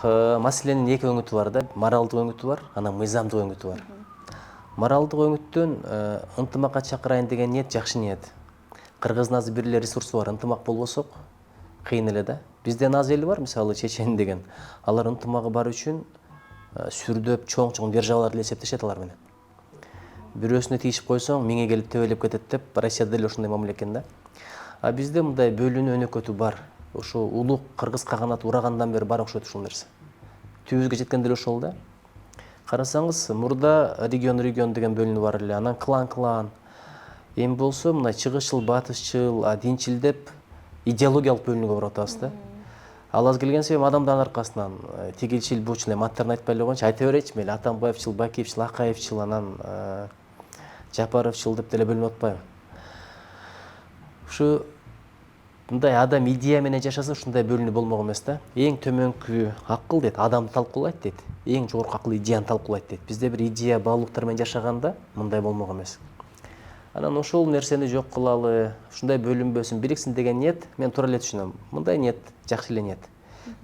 маселенин эки өңүтү бар да. Моралдык өңүтү бар, анан мыйзамдык өңүтү бар. Моралдык өңүттөн ынтымакка чакырайын деген ниет жакшы ниет. Кыргыздын азыр бир эле ресурсу бар, ынтымак болбосок кыйын эле да. Бизден аз эл бар, мисалы Чечен деген. Алар ынтымагы бар үчүн сүрдөп чоң державалар деле эсептешет алар менен. Бирөөсүнө тийишип койсоң, миңе келип төбөлөп кетет деп, Россияда деле ошондой мамиле экен да. А бизде мындай бөлүнүү өнөкөтү бар. Ошо улук кыргыз каганаты урагандан бери бар окшойт ушул нерсе. Түбүбүзгө жеткен деле ошол да. Карасаңыз, мурда регион деген бөлүнүү бар эле, анан клан. Эми болсо мына чыгышчыл, батышчыл, динчил деп идеологиялык бөлүнүүгө барып атабыз да. Ал аз келген себебим адамдардын аркасынан тигилчил, бучул, эми аттарын айтпай эле коеюнчу, айта берейинчи, мейли Атамбаевчил, Бакиевчил, Акаевчил, анан Жапаровчил деп деле бөлүнүп атпайбы. Ушу мындай адам идея менен жашаса ушундай бөлүнүү болмок эмес да. Эң төмөнкү акыл дейт, адамды талкуулайт дейт. Эң жогорку акыл идеяны талкуулайт дейт. Бизде бир идея баалуулуктар менен жашаганда мындай болмок эмес. Анан ошол нерсени жок кылалы, ушундай бөлүнбөсүн, бириксин деген ниет мен туура эле түшүнөм. Мындай ниет жакшы эле ниет.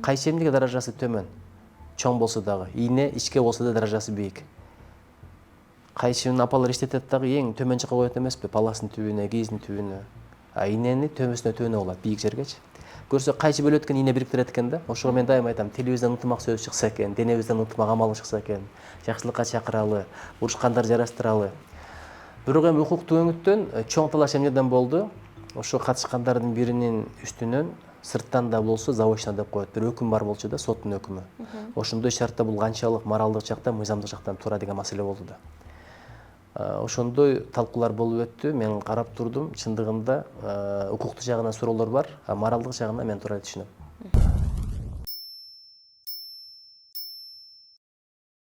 Кайсы эмнеге даражасы төмөн, чоң болсо дагы, ийне ичке болсо да даражасы бийик. Кайчынын апалар иштетет дагы эң төмөн жакка коет эмеспи, паластын түбүнө, кийиздин түбүнө. Аийнени төбөсүнө болот, бийик жергечи. Көрсө кайчы бөлөт экен, ийне бириктирет экен да. Ошого мен дайыма айтам, тилибизден ынтымак сөз чыкса экен, денебизден ынтымак амал чыкса экен, жакшылыкка чакыралы, урушкандарды жарастыралы. Бирок эми укуктук өңүттөн чоң талаш эмнеден болду? Ошо катышкандардын биринин үстүнөн сырттан да болсо заочно деп коет. Бир өкүм бар болчу да, соттун өкүмү. Ошондой шартта бул канчалык моралдык жактан, мыйзамдык жактан туура деген маселе болду да. Ошондой талкуулар болуп өттү. Мен карап турдум. Чындыгында укуктук жагынан суроолор бар, а моралдык жагынан мен туура түшүнөм.